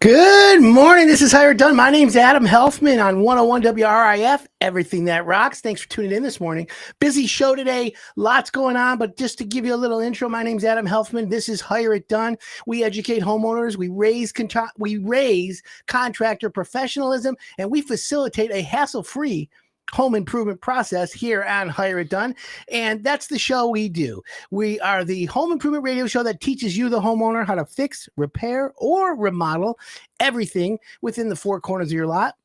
Good morning. This is Hire Done. My name's Adam Helfman on 101 WRIF, Everything That Rocks. Thanks for tuning in this morning. Busy show today. Lots going on, but just to give you a little intro, my name's Adam Helfman. This is Hire It Done. We educate homeowners. We raise contractor professionalism, and we facilitate a hassle-free home improvement process here on Hire It Done. And that's the show we do. We are the home improvement radio show that teaches you, the homeowner, how to fix, repair, or remodel everything within the four corners of your lot.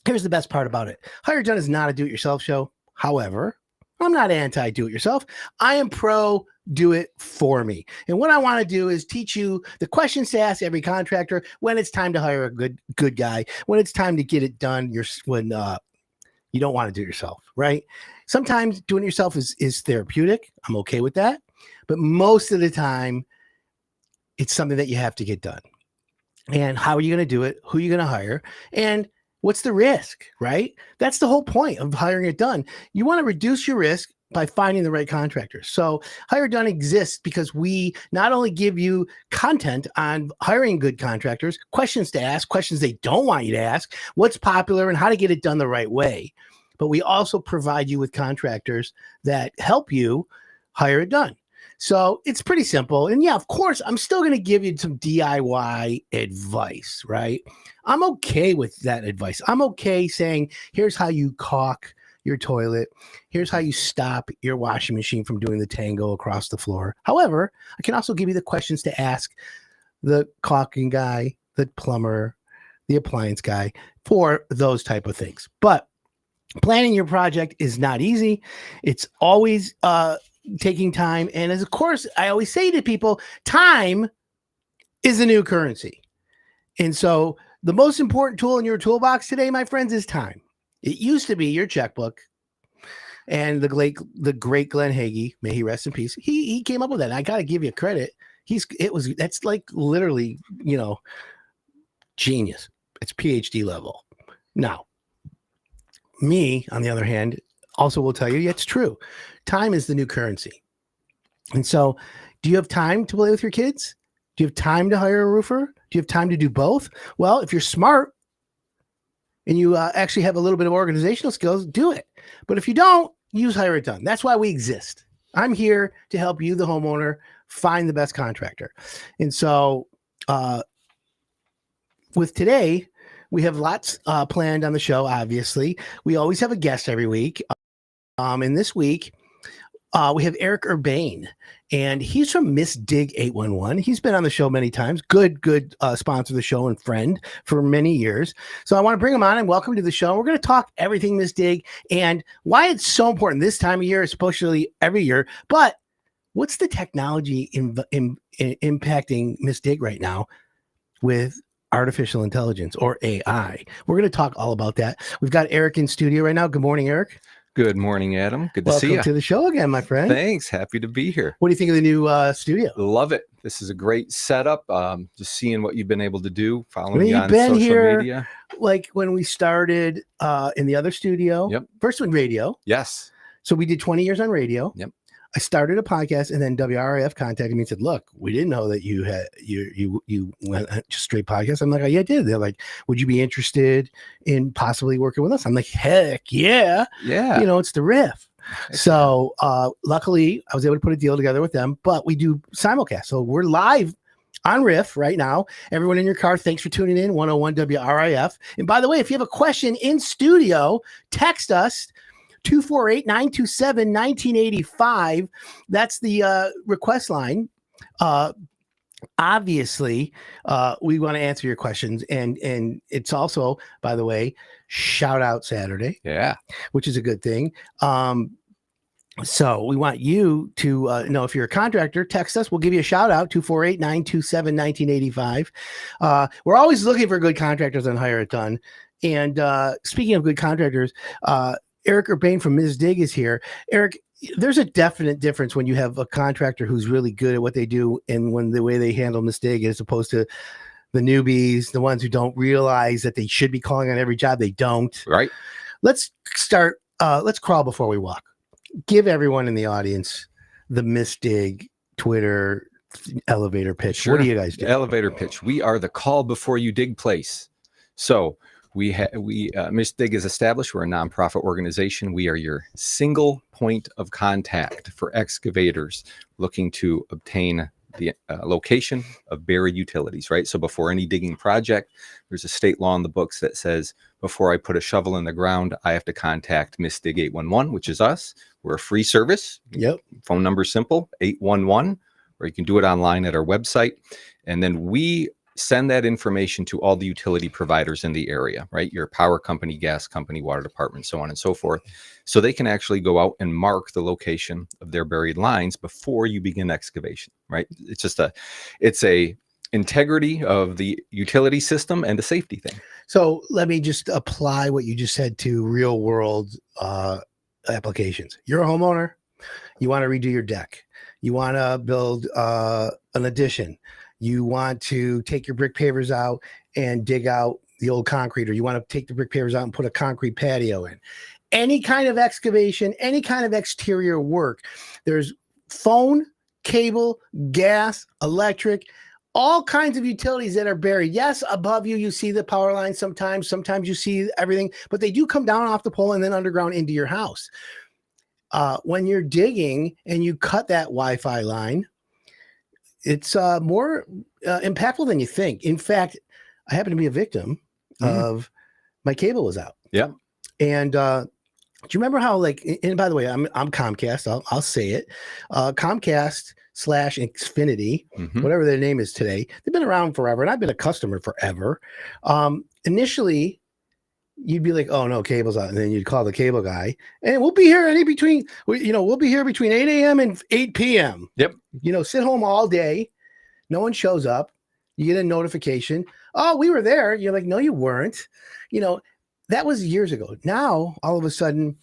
Here's the best part about it. Hire It Done is not a do-it-yourself show. However, I'm not anti-do-it-yourself. I am pro do it for me. And what I want to do is teach you the questions to ask every contractor when it's time to hire a good guy, when it's time to get it done, you don't want to do it yourself, right? Sometimes doing it yourself is therapeutic. I'm okay with that. But most of the time, it's something that you have to get done. And how are you going to do it? Who are you going to hire? And what's the risk, right? That's the whole point of hiring it done. You want to reduce your risk by finding the right contractors. So Hire It Done exists because we not only give you content on hiring good contractors, questions to ask, questions they don't want you to ask, what's popular and how to get it done the right way, but we also provide you with contractors that help you hire it done. So it's pretty simple. And yeah, of course, I'm still going to give you some DIY advice, right? I'm okay with that advice. I'm okay saying, here's how you caulk your toilet. Here's how you stop your washing machine from doing the tango across the floor. However, I can also give you the questions to ask the caulking guy, the plumber, the appliance guy for those type of things. But planning your project is not easy. It's always taking time. And as of course, I always say to people, time is the new currency. And so the most important tool in your toolbox today, my friends, is time. It used to be your checkbook, and the great Glenn Hagee, may he rest in peace. He came up with that. And I got to give you credit. That's like literally, genius. It's PhD level. Now, me, on the other hand, also will tell you it's true. Time is the new currency. And so, do you have time to play with your kids? Do you have time to hire a roofer? Do you have time to do both? Well, if you're smart, and you actually have a little bit of organizational skills, do it. But if you don't, use Hire It Done. That's why we exist. I'm here to help you, the homeowner, find the best contractor. And so with today, we have lots planned on the show, obviously. We always have a guest every week. And this week, we have Eric Urbane, and he's from Miss Dig 811. He's been on the show many times. Good sponsor of the show and friend for many years. So I want to bring him on and welcome to the show. We're going to talk everything Miss Dig and why it's so important this time of year, especially every year. But what's the technology impacting Miss Dig right now with artificial intelligence or AI? We're going to talk all about that. We've got Eric in studio right now. Good morning, Eric. Good morning, Adam. Good to see you. Welcome to the show again, my friend. Thanks. Happy to be here. What do you think of the new studio? Love it. This is a great setup. Just seeing what you've been able to do, following you You've on been social here, media. like when we started in the other studio. Yep. First one, radio. Yes. So we did 20 years on radio. Yep. I started a podcast, and then WRIF contacted me and said, "Look, we didn't know that you went just straight podcast." I'm like, "Oh, yeah, I did." They're like, "Would you be interested in possibly working with us?" I'm like, "Heck yeah!" Yeah. It's the riff. So luckily, I was able to put a deal together with them. But we do simulcast, so we're live on Riff right now. Everyone in your car, thanks for tuning in. 101 WRIF. And by the way, if you have a question in studio, text us. 248-927-1985. That's the request line. Obviously, we want to answer your questions. And it's also, by the way, shout out Saturday. Yeah. Which is a good thing. So we want you to know if you're a contractor, text us. We'll give you a shout out, 248-927-1985. We're always looking for good contractors on Hire It Done. And speaking of good contractors, Eric Urbane from Ms. Dig is here. Eric, there's a definite difference when you have a contractor who's really good at what they do and when the way they handle Ms. Dig as opposed to the newbies, the ones who don't realize that they should be calling on every job. They don't. Right. Let's start. Let's crawl before we walk. Give everyone in the audience the Ms. Dig Twitter, elevator pitch. Sure. What do you guys do? Elevator pitch. We are the call before you dig place. So Miss Dig is established. We're a nonprofit organization. We are your single point of contact for excavators looking to obtain the location of buried utilities, right? So before any digging project, there's a state law in the books that says before I put a shovel in the ground, I have to contact Miss Dig 811, which is us. We're a free service. Yep. Phone number simple, 811, or you can do it online at our website. And then we send that information to all the utility providers in the area, right? Your power company, gas company, water department, so on and so forth. So they can actually go out and mark the location of their buried lines before you begin excavation, right? It's a integrity of the utility system and a safety thing. So let me just apply what you just said to real world applications. You're a homeowner. You want to redo your deck. You want to build an addition. You want to take your brick pavers out and dig out the old concrete, or you want to take the brick pavers out and put a concrete patio in. Any kind of excavation, any kind of exterior work, there's phone, cable, gas, electric, all kinds of utilities that are buried. Yes, above you, you see the power lines sometimes. Sometimes you see everything, but they do come down off the pole and then underground into your house. When you're digging and you cut that Wi-Fi line, it's more impactful than you think. In fact, I happen to be a victim of my cable was out. Yeah. And do you remember how, like, and by the way, I'm Comcast. I'll say it. Comcast / Xfinity, whatever their name is today. They've been around forever, and I've been a customer forever. Initially, you'd be like, "Oh no, cable's out," and then you'd call the cable guy, and we'll be here we'll be here between 8 a.m. and 8 p.m. Yep. Sit home all day. No one shows up. You get a notification. Oh, we were there. You're like, no, you weren't. That was years ago. Now, all of a sudden,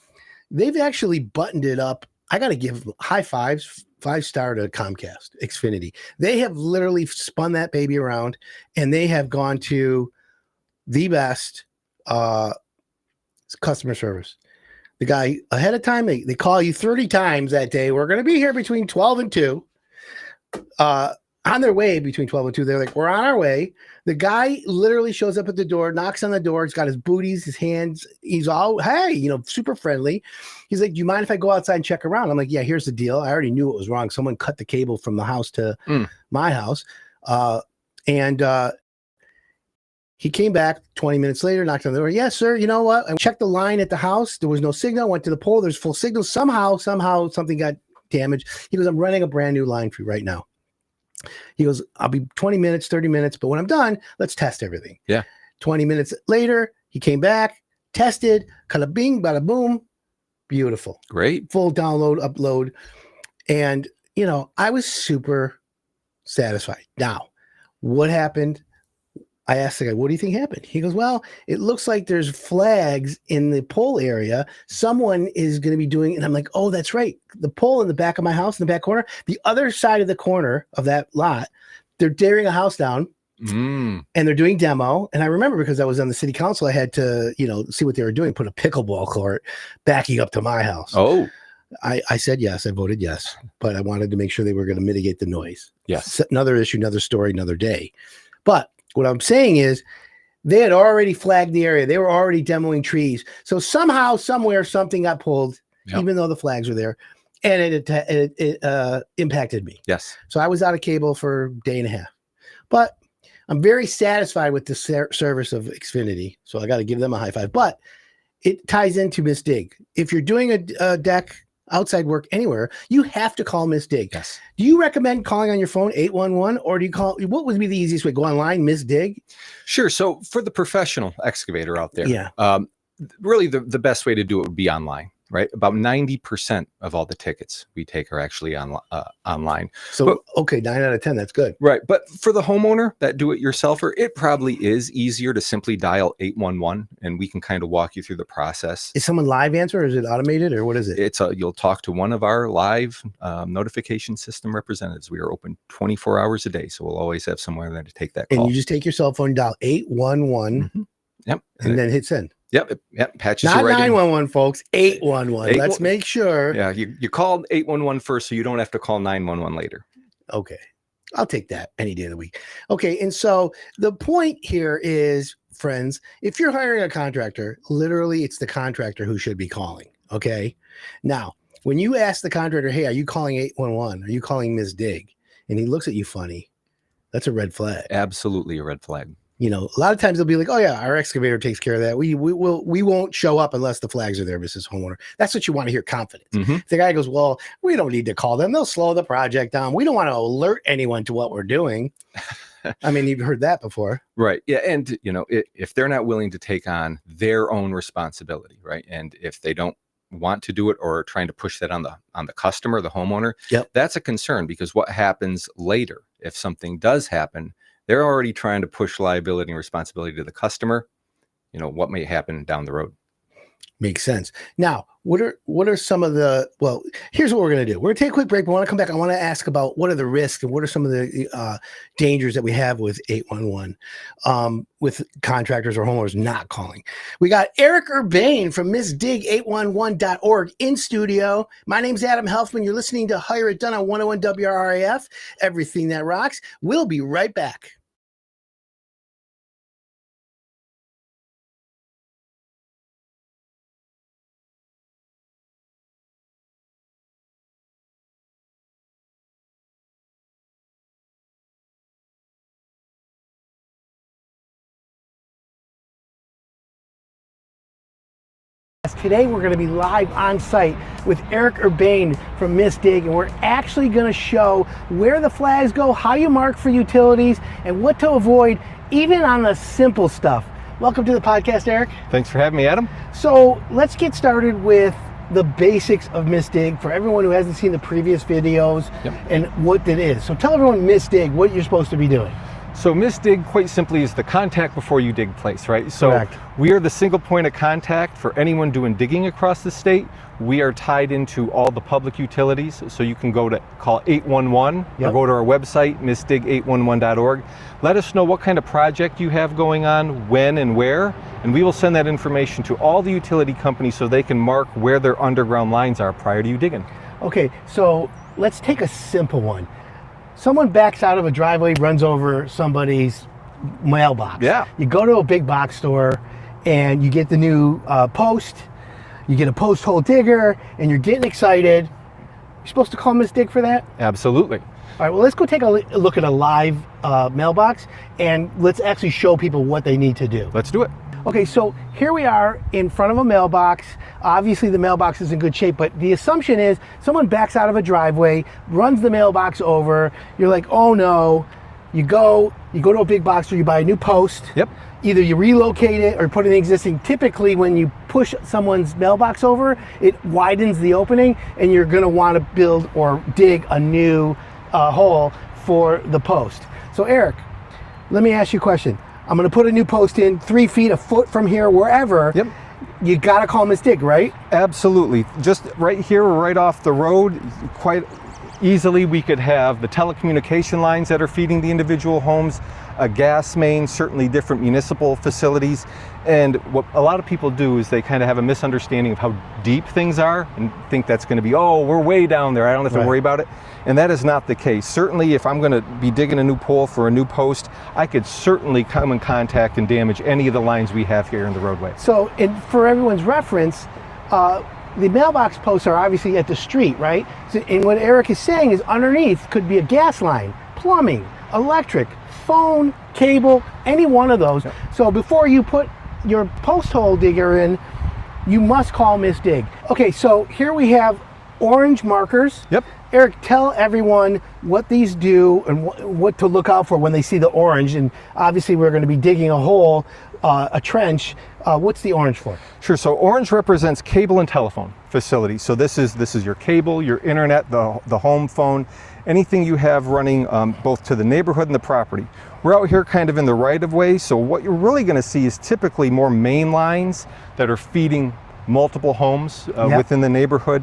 they've actually buttoned it up. I got to give high fives, 5-star to Comcast, Xfinity. They have literally spun that baby around, and they have gone to the best customer service. The guy ahead of time, they call you 30 times that day. We're going to be here between 12 and 2. On their way between 12 and 2, they're like, we're on our way. The guy literally shows up at the door, knocks on the door. He's got his booties, his hands. He's all, hey, super friendly. He's like, do you mind if I go outside and check around? I'm like, yeah, here's the deal. I already knew it was wrong. Someone cut the cable from the house to my house. He came back 20 minutes later, knocked on the door. Yes, sir. You know what? I checked the line at the house. There was no signal. Went to the pole. There's full signal. Somehow something got damaged. He goes, I'm running a brand new line for you right now. He goes, I'll be 20 minutes, 30 minutes. But when I'm done, let's test everything. Yeah. 20 minutes later, he came back, tested, kind bing, bada boom. Beautiful. Great. Full download, upload. And, I was super satisfied. Now, what happened? I asked the guy, what do you think happened? He goes, well, it looks like there's flags in the pole area. Someone is going to be doing it. And I'm like, oh, that's right. The pole in the back of my house, in the back corner, the other side of the corner of that lot, they're tearing a house down and they're doing demo. And I remember because I was on the city council, I had to, see what they were doing, put a pickleball court backing up to my house. Oh, I said yes. I voted yes, but I wanted to make sure they were going to mitigate the noise. Yes. Another issue, another story, another day. But what I'm saying is they had already flagged the area. They were already demoing trees. So somehow, somewhere, something got pulled, even though the flags were there, and it impacted me. Yes. So I was out of cable for a day and a half. But I'm very satisfied with the service of Xfinity. So I got to give them a high five. But it ties into Miss Dig. If you're doing a deck, outside work anywhere, you have to call Miss Dig. Yes. Do you recommend calling on your phone 811, or do you call? What would be the easiest way? Go online, Miss Dig. Sure. So for the professional excavator out there, really the best way to do it would be online, right? About 90% of all the tickets we take are actually online. So, okay, 9 out of 10, that's good. Right. But for the homeowner, that do-it-yourselfer, it probably is easier to simply dial 811, and we can kind of walk you through the process. Is someone live answer, or is it automated, or what is it? You'll talk to one of our live notification system representatives. We are open 24 hours a day, so we'll always have someone there to take that call. And you just take your cell phone, dial 811, Yep. And then hit send. Yep. Patches Not you right 911, folks. 811. Let's make sure. Yeah, you called 811 first, so you don't have to call 911 later. Okay. I'll take that any day of the week. Okay. And so the point here is, friends, if you're hiring a contractor, literally it's the contractor who should be calling. Okay. Now, when you ask the contractor, hey, are you calling 811? Are you calling Ms. Dig? And he looks at you funny, that's a red flag. Absolutely a red flag. You know, a lot of times they'll be like, oh yeah, our excavator takes care of that. We won't show up unless the flags are there, Mrs. Homeowner. That's what you want to hear, confidence. If the guy goes, well, we don't need to call them. They'll slow the project down. We don't want to alert anyone to what we're doing. I mean, you've heard that before. Right. Yeah. And, you know, if they're not willing to take on their own responsibility, right, and if they don't want to do it or are trying to push that on the customer, the homeowner, that's a concern, because what happens later, if something does happen, they're already trying to push liability and responsibility to the customer. You know, what may happen down the road. Makes sense. Now, what are some of the, well, here's what we're going to do. We're going to take a quick break. But when I come back, I want to ask about what are the risks and what are some of the dangers that we have with 811 with contractors or homeowners not calling. We got Eric Urbane from MissDig811.org in studio. My name's Adam Helfman. You're listening to Hire It Done on 101 WRIF, everything that rocks. We'll be right back. Today we're going to be live on site with Eric Urbane from Miss Dig, and we're actually going to show where the flags go, how you mark for utilities, and what to avoid even on the simple stuff. Welcome to the podcast, Eric. Thanks for having me, Adam. So let's get started with the basics of Miss Dig for everyone who hasn't seen the previous videos and what it is. So tell everyone Miss Dig, what you're supposed to be doing. So Miss Dig, quite simply, is the contact before you dig place, right? So Correct. We are the single point of contact for anyone doing digging across the state. We are tied into all the public utilities, so you can go to call 811 or go to our website, missdig811.org. Let us know what kind of project you have going on, when and where, and we will send that information to all the utility companies so they can mark where their underground lines are prior to you digging. Okay, so let's take a simple one. Someone backs out of a driveway, runs over somebody's mailbox. Yeah. You go to a big box store and you get the new post. You get a post hole digger and you're getting excited. You're supposed to call Miss Dig for that? Absolutely. All right, well, let's go take a look at a live mailbox and let's actually show people what they need to do. Let's do it. Okay, so here we are in front of a mailbox. Obviously the mailbox is in good shape, but the assumption is someone backs out of a driveway, runs the mailbox over. You're like, oh no. You go to a big box store, you buy a new post. Yep. Either you relocate it or put in the existing. Typically when you push someone's mailbox over, it widens the opening and you're gonna wanna build or dig a new hole for the post. So Eric, let me ask you a question. I'm going to put a new post in 3 feet, a foot from here, wherever. Yep. You got to call Miss Dig, right? Absolutely. Just right here, right off the road, quite easily we could have the telecommunication lines that are feeding the individual homes, a gas main, certainly different municipal facilities. And what a lot of people do is they kind of have a misunderstanding of how deep things are and think that's going to be, oh, we're way down there, I don't have to worry about it. And that is not the case. Certainly if I'm going to be digging a new pole for a new post, I could certainly come in contact and damage any of the lines we have here in the roadway. So, and for everyone's reference, the mailbox posts are obviously at the street, right? So, and what Eric is saying is underneath could be a gas line, plumbing, electric, phone, cable, any one of those. Yep. So before you put your post hole digger in, you must call Miss Dig. Okay, so here we have orange markers. Yep. Eric, tell everyone what these do and what to look out for when they see the orange. And obviously we're going to be digging a hole, a trench. What's the orange for? Sure, so orange represents cable and telephone facilities. So this is your cable, your internet, the home phone, anything you have running both to the neighborhood and the property. We're out here kind of in the right of way, so what you're really going to see is typically more main lines that are feeding multiple homes within the neighborhood.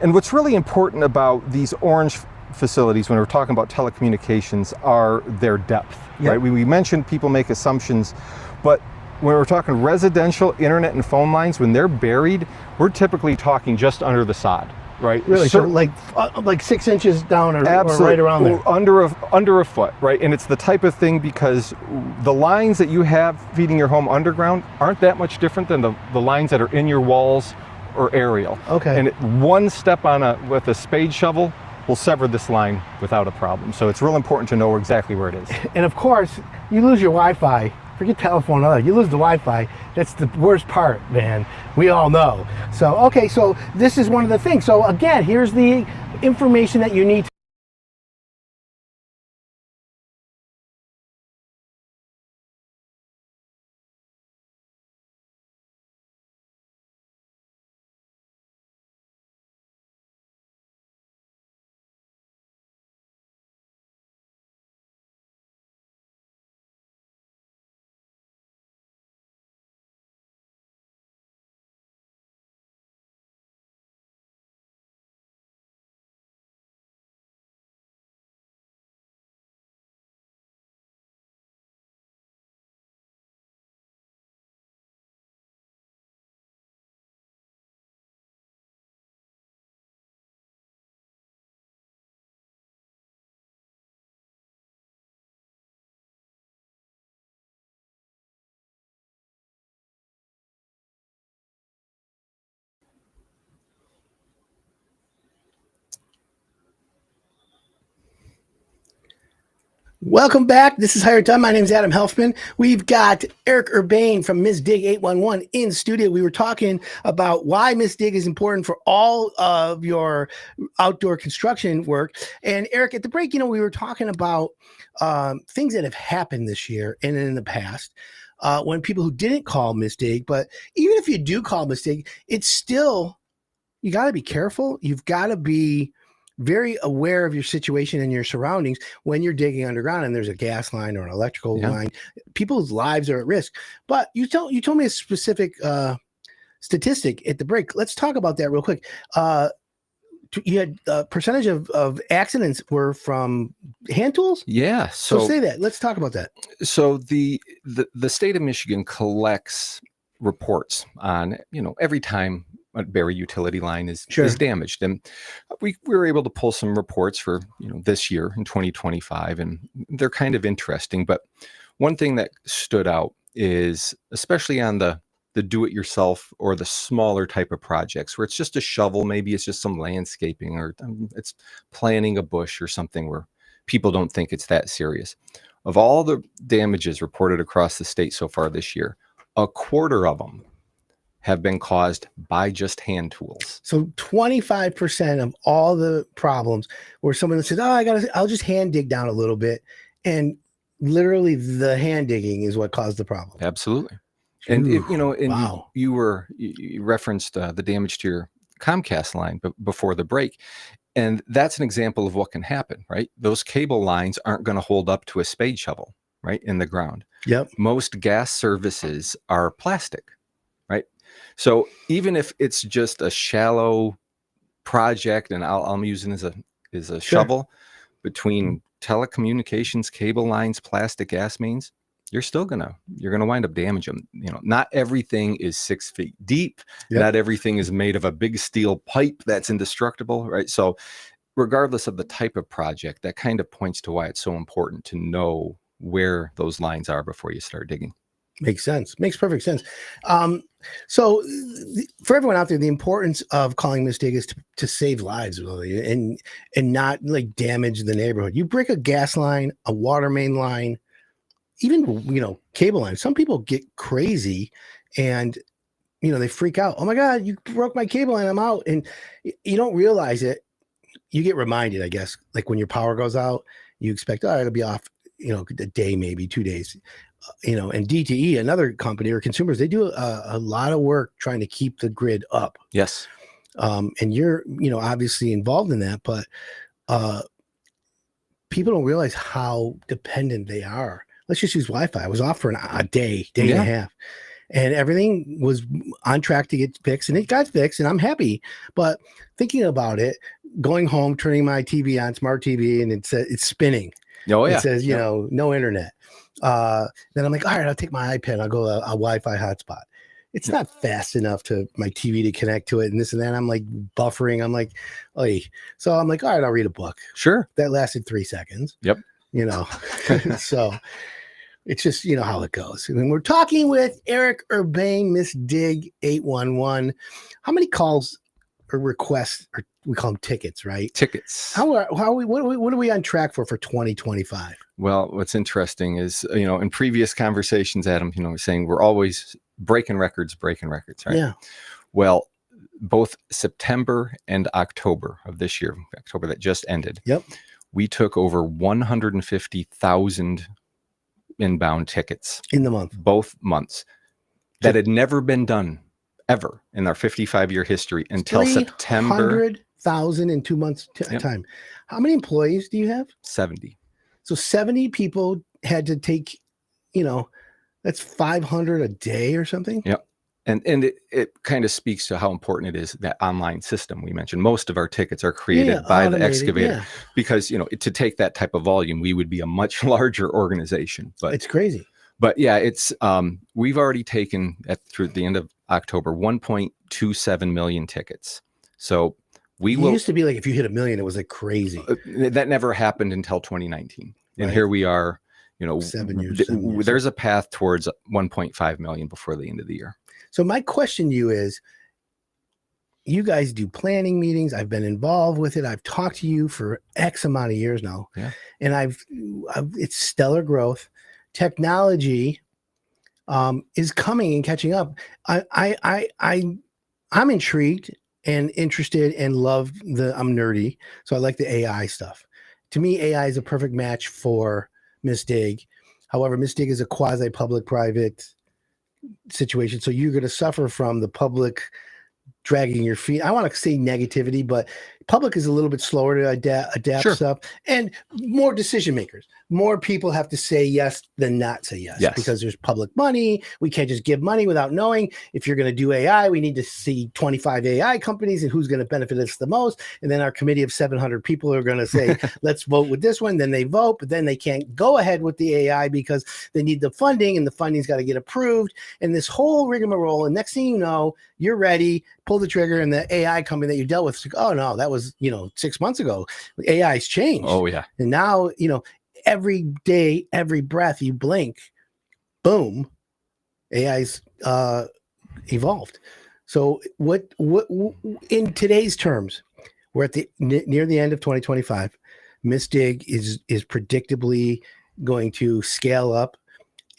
And what's really important about these orange facilities when we're talking about telecommunications are their depth, right? We mentioned people make assumptions, but when we're talking residential internet and phone lines, when they're buried, we're typically talking just under the sod. right? Really? So like 6 inches down or right around there? Under a foot, right? And it's the type of thing because the lines that you have feeding your home underground aren't that much different than the lines that are in your walls or aerial. Okay. And one step with a spade shovel will sever this line without a problem. So it's real important to know exactly where it is. And of course, you lose your Wi-Fi. Forget telephone, you lose the Wi-Fi. That's the worst part, man. We all know. So, okay, so this is one of the things. So again, here's the information that you need. Welcome back. This is Higher Done. My name is Adam Helfman. We've got Eric Urbane from Ms. Dig 811 in studio. We were talking about why Ms. Dig is important for all of your outdoor construction work. And Eric, at the break, we were talking about things that have happened this year and in the past when people who didn't call Ms. Dig, but even if you do call Ms. Dig, it's still, you got to be careful. You've got to be very aware of your situation and your surroundings when you're digging underground and there's a gas line or an electrical line. People's lives are at risk. But you told me a specific statistic at the break. Let's talk about that real quick. You had a percentage of accidents were from hand tools? Yeah. So say that. Let's talk about that. So the state of Michigan collects reports on, every time a buried utility line is damaged. And we were able to pull some reports for, this year in 2025, and they're kind of interesting. But one thing that stood out is, especially on the do-it-yourself or the smaller type of projects where it's just a shovel, maybe it's just some landscaping, or it's planting a bush or something where people don't think it's that serious. Of all the damages reported across the state so far this year, a quarter of them have been caused by just hand tools. So 25% of all the problems where someone says, I'll just hand dig down a little bit. And literally the hand digging is what caused the problem. Absolutely. And wow. You referenced the damage to your Comcast line before the break. And that's an example of what can happen, right? Those cable lines aren't going to hold up to a spade shovel, right, in the ground. Yep. Most gas services are plastic, right? So even if it's just a shallow project, and I'm using as a shovel between telecommunications, cable lines, plastic gas mains, you're gonna wind up damaging them. Not everything is 6 feet deep. Yep. Not everything is made of a big steel pipe that's indestructible, right? So regardless of the type of project, that kind of points to why it's so important to know where those lines are before you start digging. Makes sense. Makes perfect sense. So for everyone out there, the importance of calling Ms. Dig is to save lives, really, and not like damage the neighborhood. You break a gas line, a water main line, even, cable line. Some people get crazy and, they freak out. Oh my God, you broke my cable line, I'm out. And you don't realize it. You get reminded, I guess, like when your power goes out, you expect, it'll be off, a day, maybe 2 days. And DTE, another company, or consumers, they do a lot of work trying to keep the grid up. Yes. And you're, obviously involved in that, but people don't realize how dependent they are. Let's just use Wi-Fi. I was off for a day and a half, and everything was on track to get fixed, and it got fixed, and I'm happy. But thinking about it, going home, turning my TV on, smart TV, and it's spinning. Oh, yeah. It says, no internet. Then I'm like, all right, I'll take my iPad. I'll go a Wi-Fi hotspot. it's not fast enough to my TV to connect to it and this and that. I'm like buffering. I'm like, oh, so I'm like, all right, I'll read a book. Sure. That lasted 3 seconds. Yep. You know, so it's just, you know, how it goes. And we're talking with Eric Urbane, Miss Dig 811. How many calls or requests, or we call them tickets, right? Tickets. What are we on track for 2025? Well, what's interesting is, you know, in previous conversations, Adam, you know, we're saying we're always breaking records, right? Yeah. Well, both September and October of this year, October that just ended, Yep. we took over 150,000 inbound tickets In the month. both months. That had never been done ever in our 55-year history until September. 300,000 in 2 months time. How many employees do you have? 70. So 70 people had to take, you know, that's 500 a day or something. Yep. And it kind of speaks to how important it is, that online system we mentioned. Most of our tickets are created by the excavator because, you know, to take that type of volume, we would be a much larger organization. But it's crazy. But yeah, it's we've already taken through the end of October 1.27 million tickets. So we will. It used to be like if you hit 1 million, it was like crazy. That never happened until 2019, and here we are. You know, 7 years. There's a path towards 1.5 million before the end of the year. So my question to you is, you guys do planning meetings. I've been involved with it. I've talked to you for X amount of years now, and it's stellar growth. Technology is coming and catching up. I'm intrigued and interested and love I'm nerdy, so I like the AI stuff. To me, AI is a perfect match for Miss Dig. However, Miss Dig is a quasi public private situation, so you're going to suffer from the public dragging your feet. I want to say negativity, but public is a little bit slower to adapt stuff, and more decision makers. More people have to say yes than not say yes, because there's public money. We can't just give money without knowing. If you're going to do AI, we need to see 25 AI companies and who's going to benefit us the most. And then our committee of 700 people are going to say, let's vote with this one. Then they vote, but then they can't go ahead with the AI because they need the funding, and the funding's got to get approved. And this whole rigmarole. And next thing you know, you're ready, pull the trigger, and the AI company that you dealt with, like, oh no, that was, 6 months ago. AI's changed. Oh yeah. And now, every day, every breath you blink, boom, AI's evolved. So what in today's terms, we're at the near the end of 2025. Miss Dig is predictably going to scale up,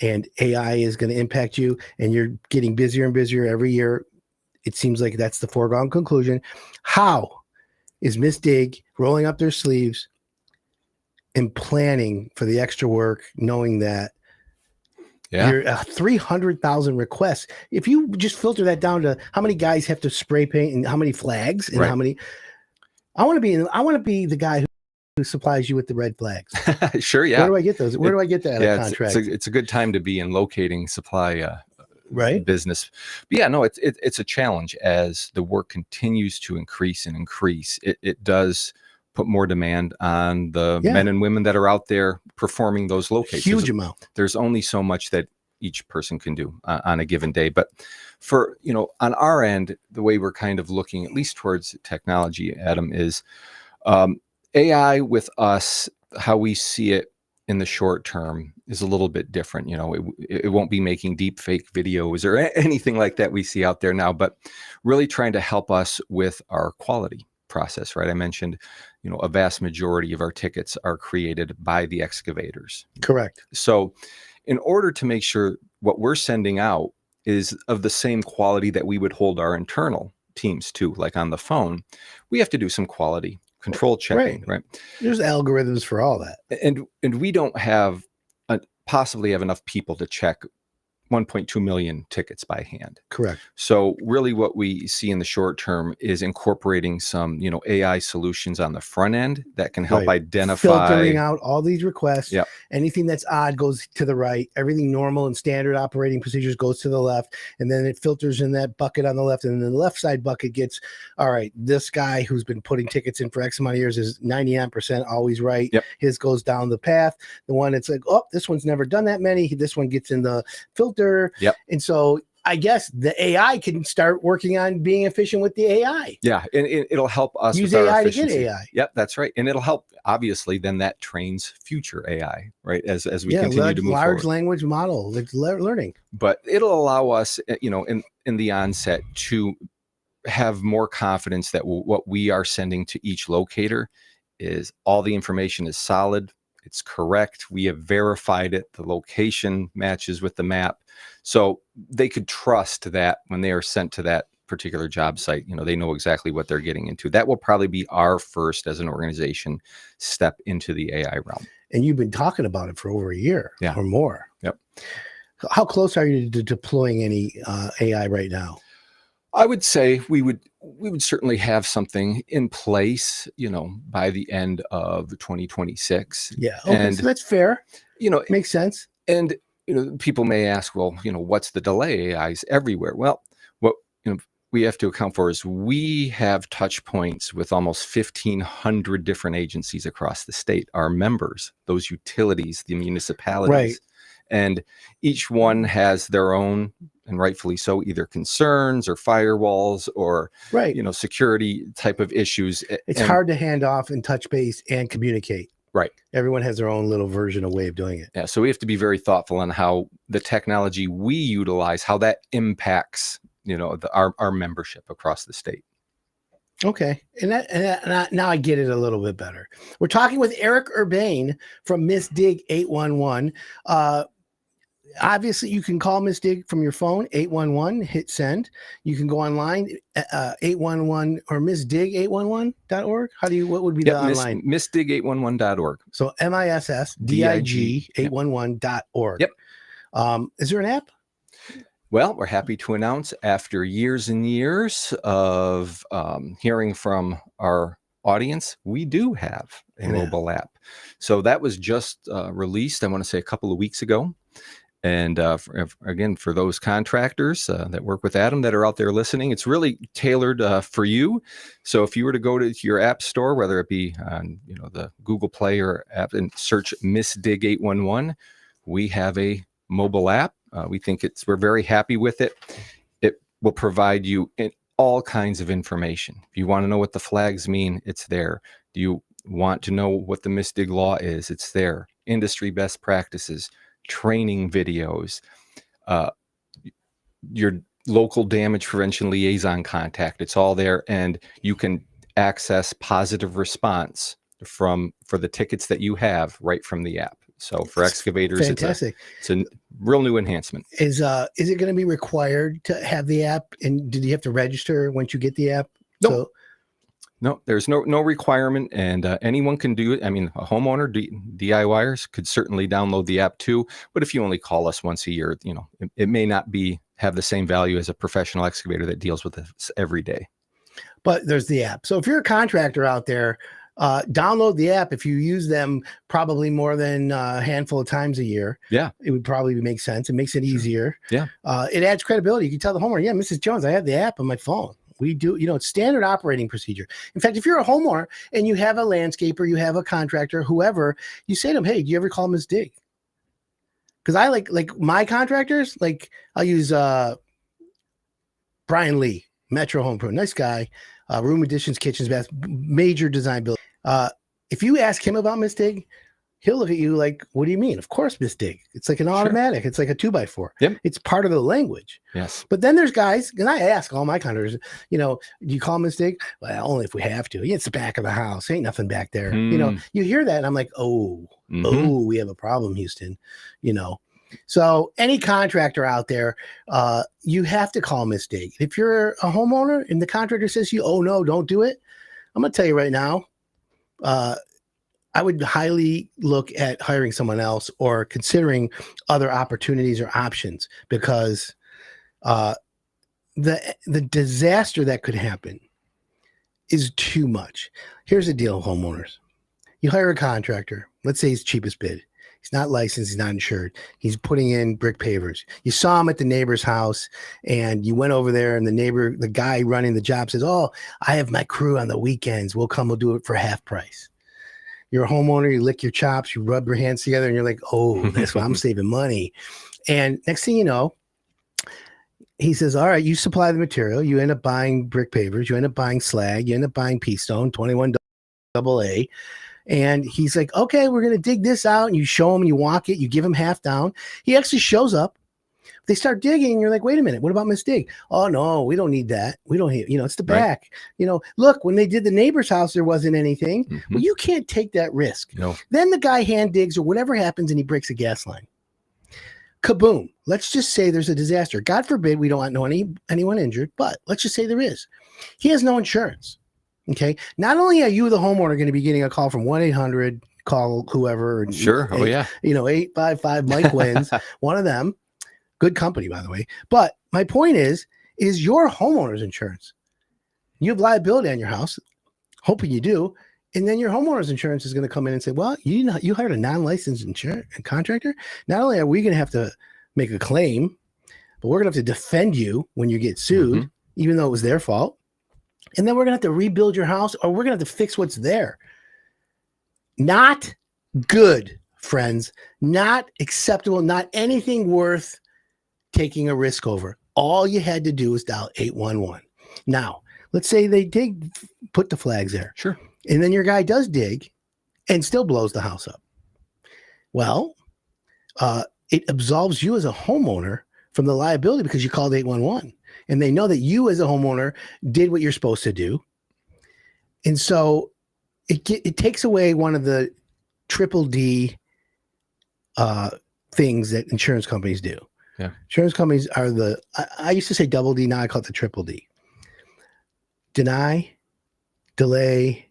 and AI is going to impact you, and you're getting busier and busier every year. It seems like that's the foregone conclusion. How is Miss Dig rolling up their sleeves and planning for the extra work, knowing that you're 300,000 requests? If you just filter that down to how many guys have to spray paint and how many flags and how many, I want to be the guy who supplies you with the red flags. Sure. Yeah. Where do I get those? Where do I get that contract? It's a good time to be in locating supply business. But yeah, no, it's a challenge as the work continues to increase and increase. It does put more demand on the men and women that are out there performing those locations. Huge amount. There's only so much that each person can do on a given day. But for, on our end, the way we're kind of looking, at least towards technology, Adam, is AI with us, how we see it in the short term is a little bit different. It won't be making deep fake videos or anything like that we see out there now, but really trying to help us with our quality process, right? I mentioned, a vast majority of our tickets are created by the excavators. Correct. So in order to make sure what we're sending out is of the same quality that we would hold our internal teams to, like on the phone, we have to do some quality control checking, right? There's algorithms for all that. And we don't possibly have enough people to check 1.2 million tickets by hand. Correct. So really what we see in the short term is incorporating some, AI solutions on the front end that can help identify. Filtering out all these requests. Yep. Anything that's odd goes to the right. Everything normal and standard operating procedures goes to the left. And then it filters in that bucket on the left. And then the left side bucket gets, all right, this guy who's been putting tickets in for X amount of years is 99% always right. Yep. His goes down the path. The one that's like, oh, this one's never done that many. This one gets in the filter. Yep. And so I guess the AI can start working on being efficient with the AI. Yeah, and it'll help us Use with our AI to get efficiency. AI. Yep, that's right. And it'll help, obviously, then that trains future AI, right? As we continue to move large forward. language model, like learning. But it'll allow us, in the onset to have more confidence that what we are sending to each locator is all the information is solid, it's correct, we have verified it, the location matches with the map. So they could trust that when they are sent to that particular job site, they know exactly what they're getting into. That will probably be our first, as an organization, step into the AI realm. And you've been talking about it for over a year or more. Yep. How close are you to deploying any AI right now? I would say we would certainly have something in place, by the end of 2026. Yeah. Okay. And so that's fair. Makes sense. And people may ask, well, what's the delay? AI's everywhere. Well, what we have to account for is we have touch points with almost 1,500 different agencies across the state, our members, those utilities, the municipalities. Right. And each one has their own, and rightfully so, either concerns or firewalls or security type of issues. It's hard to hand off and touch base and communicate. Right. Everyone has their own little version of way of doing it. Yeah. So we have to be very thoughtful on how the technology we utilize, how that impacts, our membership across the state. Okay. And now I get it a little bit better. We're talking with Eric Urbane from Miss Dig 811. Obviously, you can call Miss Dig from your phone, 811, hit send. You can go online, 811 or missdig811.org. What would be the online? Missdig811.org. So MISSDIG 811.org. Yep. Is there an app? Well, we're happy to announce, after years and years of hearing from our audience, we do have a mobile app. So that was just released, I want to say, a couple of weeks ago. And for those contractors that work with Adam that are out there listening, it's really tailored for you. So if you were to go to your app store, whether it be on the Google Play or app, and search Miss Dig 811, we have a mobile app. We think we're very happy with it. It will provide you all kinds of information. If you want to know what the flags mean, it's there. Do you want to know what the Miss Dig law is? It's there. Industry best practices, training videos, your local damage prevention liaison contact. It's all there, and you can access positive response for the tickets that you have right from the app. So for excavators, fantastic. It's a real new enhancement. Is it going to be required to have the app? And did you have to register once you get the app? Nope. No, there's no requirement, and anyone can do it. I mean, a homeowner, DIYers could certainly download the app too. But if you only call us once a year, it may not have the same value as a professional excavator that deals with this every day. But there's the app. So if you're a contractor out there, download the app. If you use them probably more than a handful of times a year, it would probably make sense. It makes it easier. Yeah. It adds credibility. You can tell the homeowner, yeah, Mrs. Jones, I have the app on my phone. We do, it's standard operating procedure. In fact, if you're a homeowner and you have a landscaper, you have a contractor, whoever, you say to them, hey, do you ever call Miss Dig? Because I like my contractors, I'll use Brian Lee, Metro Home Pro, nice guy, room additions, kitchens, baths, major design build. If you ask him about Miss Dig, he'll look at you like, what do you mean? Of course, Miss Dig. It's like an automatic. Sure. It's like a 2x4. Yep. It's part of the language. Yes. But then there's guys, and I ask all my contractors, do you call Miss Dig? Well, only if we have to. It's the back of the house. Ain't nothing back there. You hear that, and I'm like, we have a problem, Houston. So any contractor out there, you have to call Miss Dig. If you're a homeowner and the contractor says to you, oh no, don't do it, I'm going to tell you right now, I would highly look at hiring someone else or considering other opportunities or options, because the disaster that could happen is too much. Here's the deal, homeowners. You hire a contractor. Let's say he's cheapest bid. He's not licensed. He's not insured. He's putting in brick pavers. You saw him at the neighbor's house, and you went over there, and the guy running the job says, oh, I have my crew on the weekends. We'll do it for half price. You're a homeowner, you lick your chops, you rub your hands together, and you're like, oh, that's why I'm saving money. And next thing you know, he says, all right, you supply the material. You end up buying brick pavers. You end up buying slag. You end up buying pea stone, 21 AA. And he's like, okay, we're going to dig this out. And you show him, you walk it, you give him half down. He actually shows up. They start digging. And you're like, wait a minute. What about Miss Dig? Oh, no, we don't need that. We don't need, it's the back. Look, when they did the neighbor's house, there wasn't anything. Mm-hmm. Well, you can't take that risk. No. Then the guy hand digs or whatever happens and he breaks a gas line. Kaboom. Let's just say there's a disaster. God forbid we don't want anyone injured, but let's just say there is. He has no insurance. Okay. Not only are you, the homeowner, going to be getting a call from 1-800, call whoever. And Sure. Oh, yeah. 855 Mike wins, one of them. Good company, by the way. But my point is your homeowner's insurance. You have liability on your house, hoping you do. And then your homeowner's insurance is going to come in and say, well, you hired a non-licensed insurance contractor. Not only are we going to have to make a claim, but we're going to have to defend you when you get sued, even though it was their fault. And then we're going to have to rebuild your house, or we're going to have to fix what's there. Not good, friends. Not acceptable. Not anything worth taking a risk over. All you had to do was dial 811. Now, let's say they did put the flags there. Sure. And then your guy does dig and still blows the house up. Well, it absolves you as a homeowner from the liability because you called 811. And they know that you as a homeowner did what you're supposed to do. And so it takes away one of the triple D things that insurance companies do. Yeah. Insurance companies are I used to say double D, now I call it the triple D. Deny, delay,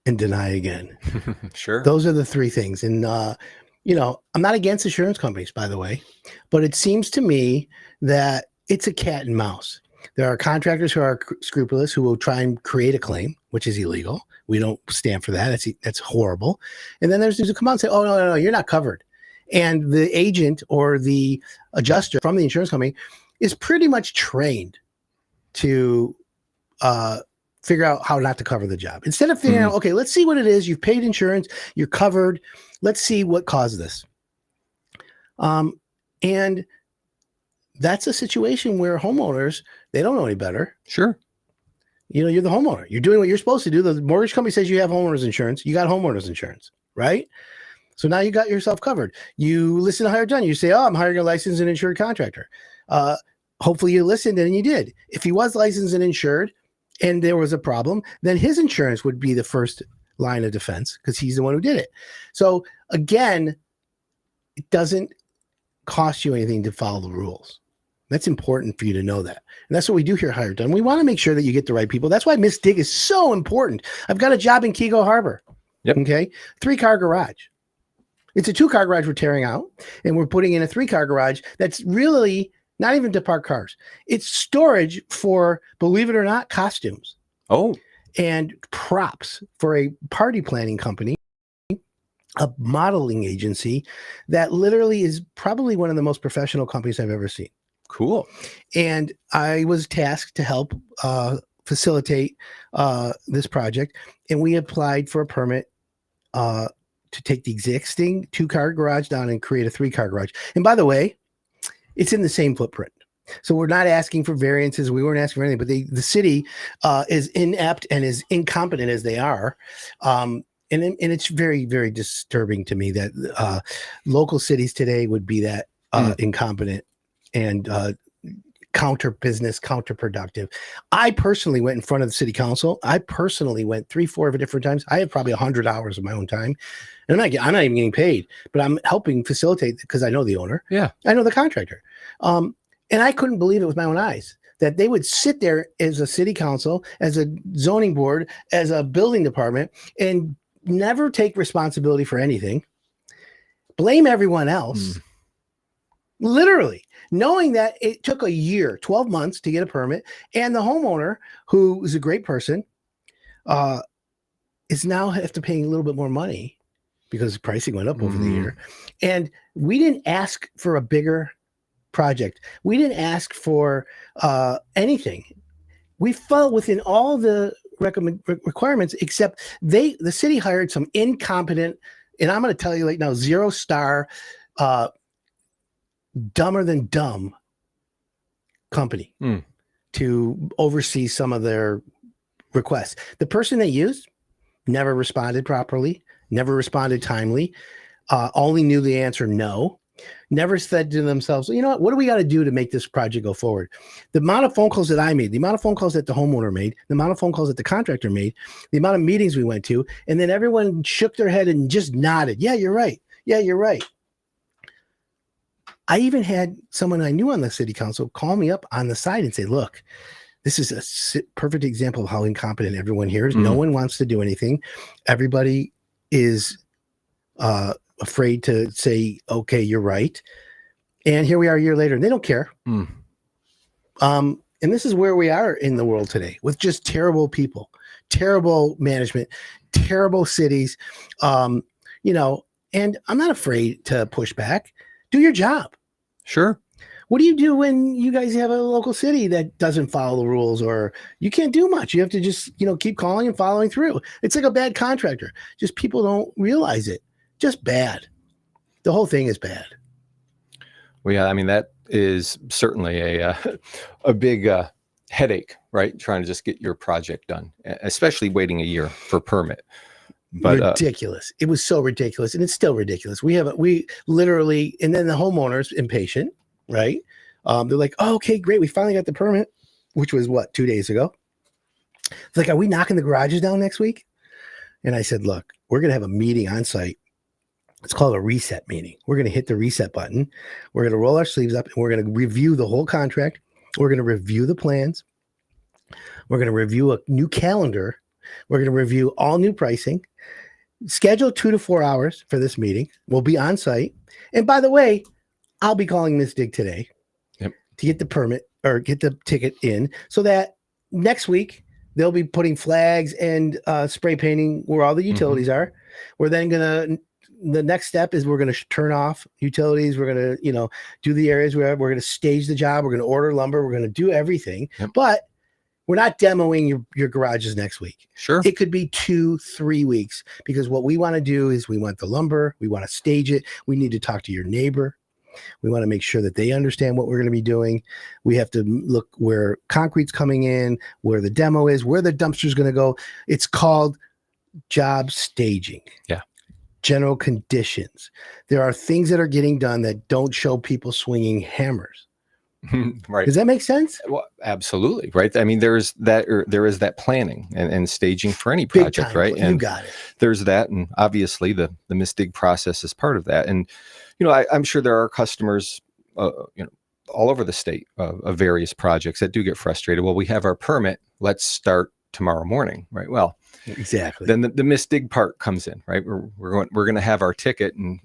and deny again. Sure. Those are the three things. And, I'm not against insurance companies, by the way, but it seems to me that it's a cat and mouse. There are contractors who are scrupulous, who will try and create a claim, which is illegal. We don't stand for that. That's horrible. And then there's those who come out and say, oh, no, you're not covered. And the agent or the adjuster from the insurance company is pretty much trained to figure out how not to cover the job. Instead of figuring out, okay, let's see what it is. You've paid insurance. You're covered. Let's see what caused this. And that's a situation where homeowners, they don't know any better. Sure. You're the homeowner. You're doing what you're supposed to do. The mortgage company says you have homeowners insurance. You got homeowners insurance, right? So now you got yourself covered. You listen to Hired Done. You say, oh, I'm hiring a licensed and insured contractor. Hopefully you listened and you did. If he was licensed and insured and there was a problem, then his insurance would be the first line of defense because he's the one who did it. So again, it doesn't cost you anything to follow the rules. That's important for you to know that. And that's what we do here at Hired Done. We want to make sure that you get the right people. That's why Miss Dig is so important. I've got a job in Kego Harbor. Yep. Okay. 3-car garage. It's a 2-car garage we're tearing out, and we're putting in a 3-car garage that's really not even to park cars. It's storage for, believe it or not, costumes. Oh. And props for a party planning company, a modeling agency that literally is probably one of the most professional companies I've ever seen. Cool. And I was tasked to help facilitate this project, and we applied for a permit to take the existing 2-car garage down and create a 3-car garage. And by the way, it's in the same footprint. So we're not asking for variances. We weren't asking for anything, but the city is inept and as incompetent as they are. And it's very, very disturbing to me that local cities today would be that incompetent and counterproductive. I personally went in front of the city council. I personally went 3-4 different times. I have probably 100 hours of my own time, and I'm not even getting paid, but I'm helping facilitate because I know the owner. Yeah, I know the contractor. And I couldn't believe it with my own eyes that they would sit there as a city council, as a zoning board, as a building department, and never take responsibility for anything. Blame everyone else. Literally, knowing that it took a year, 12 months to get a permit, and the homeowner, who is a great person, is now have to pay a little bit more money because pricing went up over the year. And we didn't ask for a bigger project. We didn't ask for anything. We fell within all the requirements, except the city hired some incompetent, and I'm going to tell you right now, 0-star, dumber than dumb company to oversee some of their requests. The person they used never responded properly, never responded timely, only knew the answer no, never said to themselves, you know what do we got to do to make this project go forward? The amount of phone calls that I made, the amount of phone calls that the homeowner made, the amount of phone calls that the contractor made, the amount of meetings we went to, and then everyone shook their head and just nodded. Yeah, you're right. Yeah, you're right. I even had someone I knew on the city council call me up on the side and say, look, this is a perfect example of how incompetent everyone here is. No one wants to do anything. Everybody is afraid to say, okay, you're right. And here we are a year later, and they don't care. And this is where we are in the world today, with just terrible people, terrible management, terrible cities. You know, and I'm not afraid to push back. Do your job. Sure. What do you do when you guys have a local city that doesn't follow the rules, or you can't do much? You have to just, you know, keep calling and following through. It's like a bad contractor. Just people don't realize it. Just bad. The whole thing is bad. Well, yeah, I mean, that is certainly a big headache, right? Trying to just get your project done, especially waiting a year for permit. But ridiculous. It was so ridiculous, and it's still ridiculous. We literally, and then the homeowners impatient, right? They're like, oh, okay, great. We finally got the permit, which was what, 2 days ago. It's like, are we knocking the garages down next week? And I said, look, we're going to have a meeting on site. It's called a reset meeting. We're going to hit the reset button. We're going to roll our sleeves up, and we're going to review the whole contract. We're going to review the plans. We're going to review a new calendar. We're going to review all new pricing. Schedule 2 to 4 hours for this meeting. We'll be on site. And by the way, I'll be calling Ms. Dig today to get the permit or get the ticket in, so that next week they'll be putting flags and spray painting where all the utilities are. We're then going to, the next step is we're going to turn off utilities. We're going to, you know, do the areas where we're going to stage the job. We're going to order lumber. We're going to do everything. But we're not demoing your garages next week. Sure. It could be 2-3 weeks, because what we want to do is we want the lumber. We want to stage it. We need to talk to your neighbor. We want to make sure that they understand what we're going to be doing. We have to look where concrete's coming in, where the demo is, where the dumpster's going to go. It's called job staging. Yeah. General conditions. There are things that are getting done that don't show people swinging hammers. Right. Does that make sense? Well, absolutely. Right. I mean, there is that planning and staging for any project, right? And you got it. There's that. And obviously the misdig process is part of that. And, you know, I'm sure there are customers, you know, all over the state of various projects that do get frustrated. Well, we have our permit. Let's start tomorrow morning. Right. Well, exactly. Then the misdig part comes in, right? We're going to have our ticket, and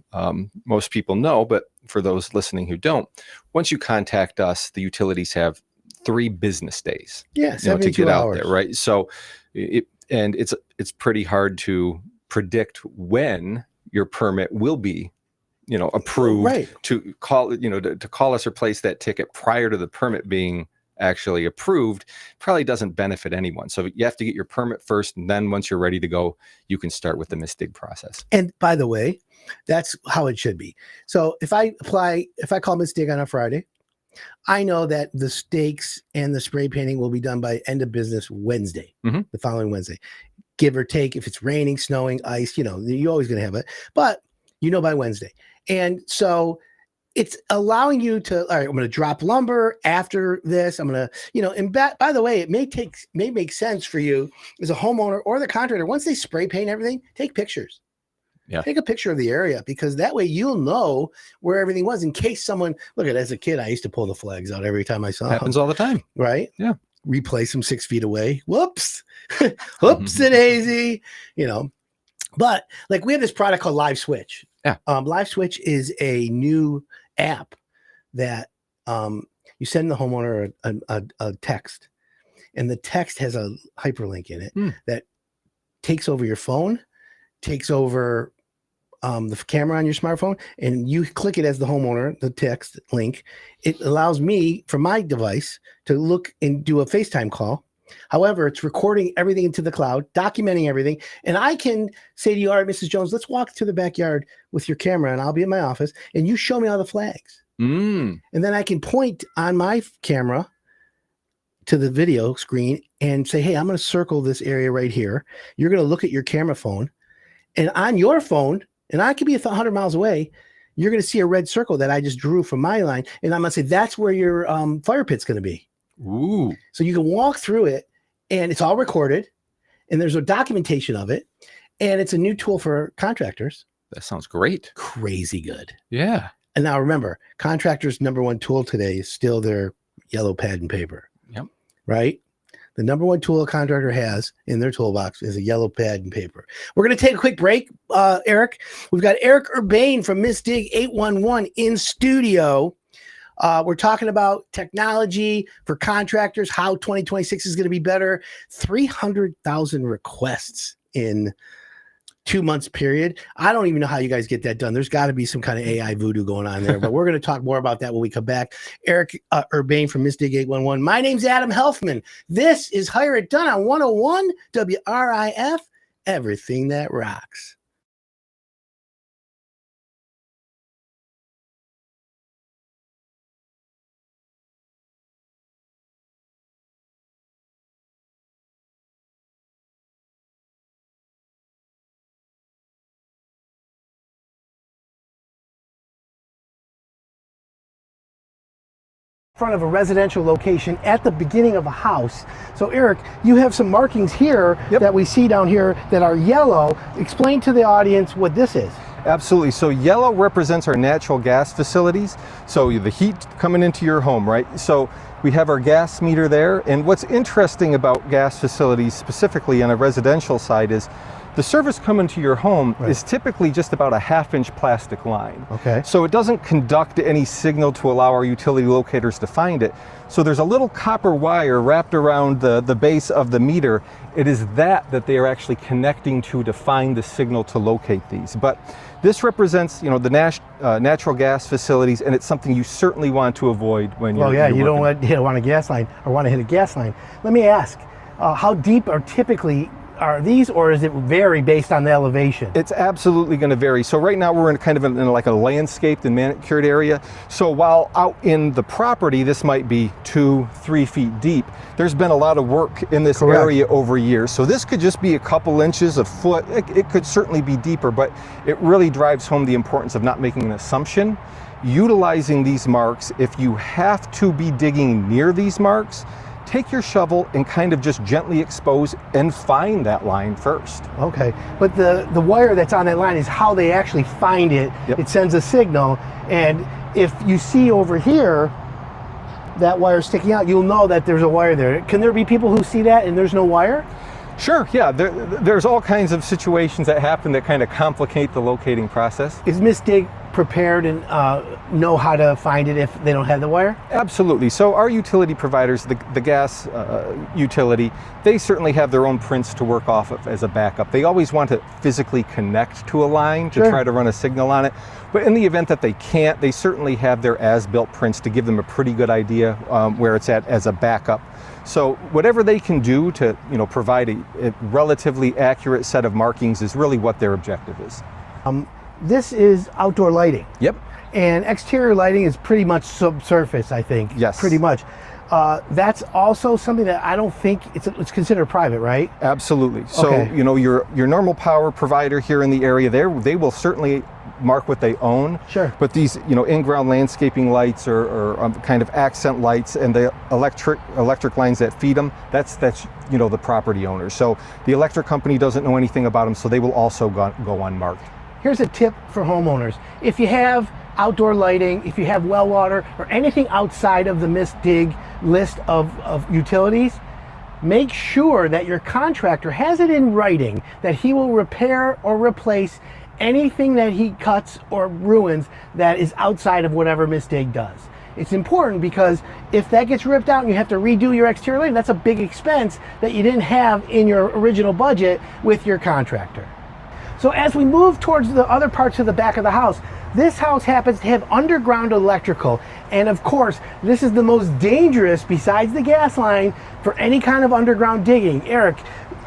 most people know, but for those listening who don't, once you contact us, the utilities have 3 business days, to get out there, right? So it's pretty hard to predict when your permit will be, you know, approved. Right. To call, you know, to call us or place that ticket prior to the permit being actually approved probably doesn't benefit anyone. So you have to get your permit first, and then once you're ready to go, you can start with the misdig process. And by the way, that's how it should be. So if I call misdig on a Friday, I know that the stakes and the spray painting will be done by end of business Wednesday, the following Wednesday, give or take. If it's raining, snowing, ice, you know, you're always going to have it, but you know, by Wednesday. And so it's allowing you to, all right, I'm going to drop lumber after this. I'm going to, you know, and by the way, it may make sense for you as a homeowner or the contractor. Once they spray paint everything, take pictures. Yeah. Take a picture of the area, because that way you'll know where everything was, in case someone, look at, as a kid, I used to pull the flags out every time I saw Happens them. all the time. Right? Yeah. Replace them 6 feet away. Whoops. Whoops and daisy, you know. But like, we have this product called Live Switch. Yeah. Live Switch is a new app that you send the homeowner a text, and the text has a hyperlink in it that takes over your phone, takes over the camera on your smartphone, and you click it as the homeowner, the text link. It allows me from my device to look and do a FaceTime call. However, it's recording everything into the cloud, documenting everything. And I can say to you, all right, Mrs. Jones, let's walk to the backyard with your camera, and I'll be in my office, and you show me all the flags. And then I can point on my camera to the video screen and say, hey, I'm going to circle this area right here. You're going to look at your camera phone, and on your phone, and I could be 100 miles away, you're going to see a red circle that I just drew from my line. And I'm going to say, that's where your fire pit's going to be. Ooh. So you can walk through it, and it's all recorded, and there's a documentation of it. And it's a new tool for contractors. That sounds great. Crazy good. Yeah. And now remember, contractors' number one tool today is still their yellow pad and paper. Yep. Right? The number one tool a contractor has in their toolbox is a yellow pad and paper. We're going to take a quick break, Eric. We've got Eric Urbane from Miss Dig 811 in studio. We're talking about technology for contractors, how 2026 is going to be better. 300,000 requests in 2 months period. I don't even know how you guys get that done. There's got to be some kind of AI voodoo going on there, but we're going to talk more about that when we come back. Eric Urbane from Miss Dig 811. My name's Adam Helfman. This is Hire It Done on 101 WRIF, everything that rocks. Front of a residential location at the beginning of a house. So Eric, you have some markings here that we see down here that are yellow. Explain to the audience what this is. Absolutely. So yellow represents our natural gas facilities. So the heat coming into your home, right? So we have our gas meter there. And what's interesting about gas facilities, specifically on a residential side, is the service coming to your home is typically just about a 1/2-inch plastic line. Okay. So it doesn't conduct any signal to allow our utility locators to find it. So there's a little copper wire wrapped around the base of the meter. It is that they are actually connecting to find the signal to locate these. But this represents, the natural gas facilities, and it's something you certainly want to avoid when you're. Well, yeah, you don't want to hit a gas line or want to hit a gas line. Let me ask, how deep are typically are these, or is it vary based on the elevation? It's absolutely going to vary. So right now we're in like a landscaped and manicured area. So while out in the property, this might be 2-3 feet deep, there's been a lot of work in this area over years. So this could just be a couple inches, a foot. It could certainly be deeper, but it really drives home the importance of not making an assumption. Utilizing these marks, if you have to be digging near these marks, take your shovel and kind of just gently expose and find that line first. Okay, but the wire that's on that line is how they actually find it. It sends a signal, and if you see over here that wire sticking out, you'll know that there's a wire there. Can there be people who see that and there's no wire? Sure, yeah, there's all kinds of situations that happen that kind of complicate the locating process. Is Miss Dig prepared and know how to find it if they don't have the wire? Absolutely. So our utility providers, the gas utility, they certainly have their own prints to work off of as a backup. They always want to physically connect to a line to try to run a signal on it. But in the event that they can't, they certainly have their as-built prints to give them a pretty good idea where it's at as a backup. So whatever they can do to provide a relatively accurate set of markings is really what their objective is. This is outdoor lighting. Yep. And exterior lighting is pretty much subsurface, I think. Yes. Pretty much. That's also something that I don't think it's considered private, right? Absolutely. So your normal power provider here in the area, they will certainly mark what they own. Sure. But these in-ground landscaping lights or kind of accent lights and the electric lines that feed them, that's the property owner. So the electric company doesn't know anything about them, so they will also go unmarked. Here's a tip for homeowners. If you have outdoor lighting, if you have well water, or anything outside of the Miss Dig list of utilities, make sure that your contractor has it in writing that he will repair or replace anything that he cuts or ruins that is outside of whatever Miss Dig does. It's important because if that gets ripped out and you have to redo your exterior lighting, that's a big expense that you didn't have in your original budget with your contractor. So as we move towards the other parts of the back of the house, this house happens to have underground electrical. And of course, this is the most dangerous besides the gas line for any kind of underground digging. Eric,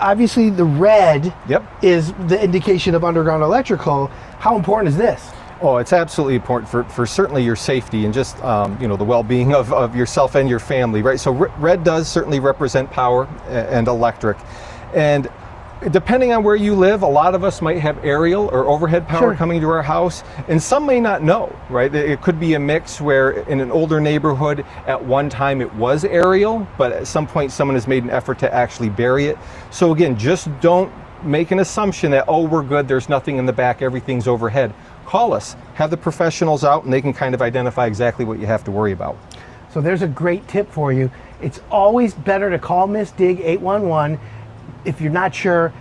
obviously the red is the indication of underground electrical. How important is this? Oh, it's absolutely important for certainly your safety and just the well-being of yourself and your family, right? So red does certainly represent power and electric, and depending on where you live, a lot of us might have aerial or overhead power coming to our house, and some may not know, right? It could be a mix where in an older neighborhood, at one time it was aerial, but at some point someone has made an effort to actually bury it. So again, just don't make an assumption that, oh, we're good, there's nothing in the back, everything's overhead. Call us, have the professionals out, and they can kind of identify exactly what you have to worry about. So there's a great tip for you. It's always better to call Miss Dig 811. If you're not sure,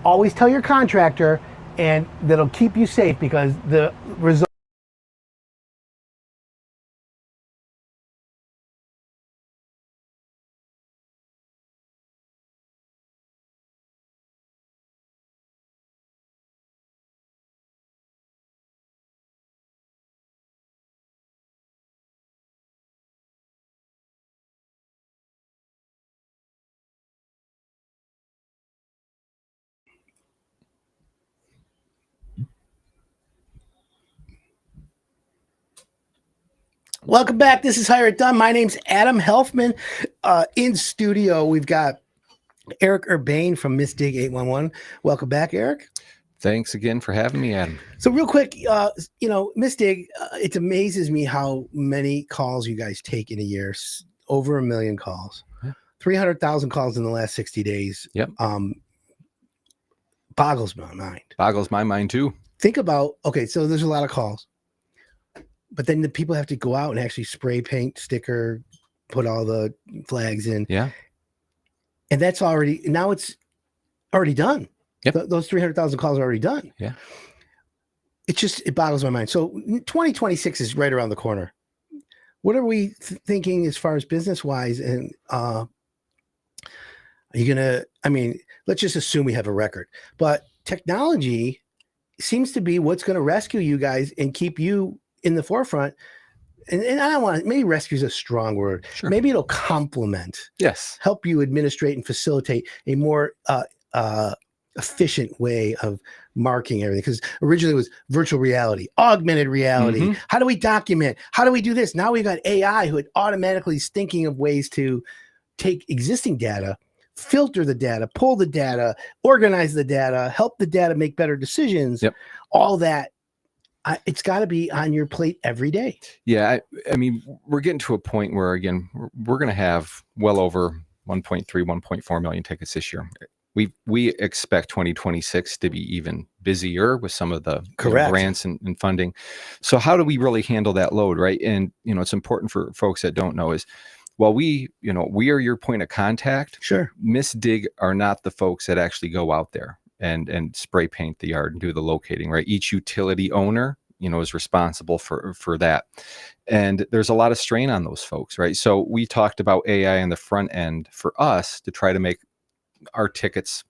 always tell your contractor, and that'll keep you safe, because the result. Welcome back. This is Hire It Done. My name's Adam Helfman. In studio, we've got Eric Urbane from Miss Dig 811. Welcome back, Eric. Thanks again for having me, Adam. So real quick, Miss Dig, it amazes me how many calls you guys take in a year. Over 1 million calls. Yeah. 300,000 calls in the last 60 days. Yep. Boggles my mind. Boggles my mind too. Think about, okay, so there's a lot of calls, but then the people have to go out and actually spray paint, sticker, put all the flags in. Yeah. And that's now it's already done. Yep. Those 300,000 calls are already done. Yeah. It boggles my mind. So 2026 is right around the corner. What are we thinking as far as business wise? And are you going to, let's just assume we have a record, but technology seems to be what's going to rescue you guys and keep you in the forefront. And I don't want, maybe rescue is a strong word. Sure. Maybe it'll complement, Yes. help you administrate and facilitate a more efficient way of marking everything. Because originally it was virtual reality, augmented reality. Mm-hmm. How do we document? How do we do this? Now we've got AI who automatically is thinking of ways to take existing data, filter the data, pull the data, organize the data, help the data make better decisions. Yep. All that. It's got to be on your plate every day. Yeah. I mean, we're getting to a point where, again, we're going to have well over 1.3, 1.4 million tickets this year. We expect 2026 to be even busier with some of the grants and funding. So how do we really handle that load, right? And, it's important for folks that don't know is, while we are your point of contact. Sure. Miss Dig are not the folks that actually go out there and spray paint the yard and do the locating, right? Each utility owner, is responsible for that. And there's a lot of strain on those folks, right? So we talked about AI on the front end for us to try to make our tickets,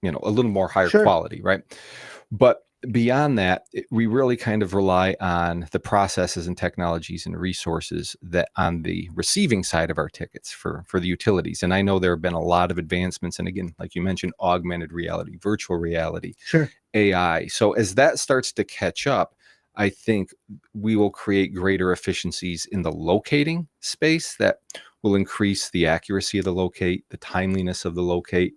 a little more higher quality, right? But beyond that, we really kind of rely on the processes and technologies and resources that on the receiving side of our tickets for the utilities. And I know there have been a lot of advancements. And again, like you mentioned, augmented reality, virtual reality, AI. So as that starts to catch up, I think we will create greater efficiencies in the locating space that will increase the accuracy of the locate, the timeliness of the locate.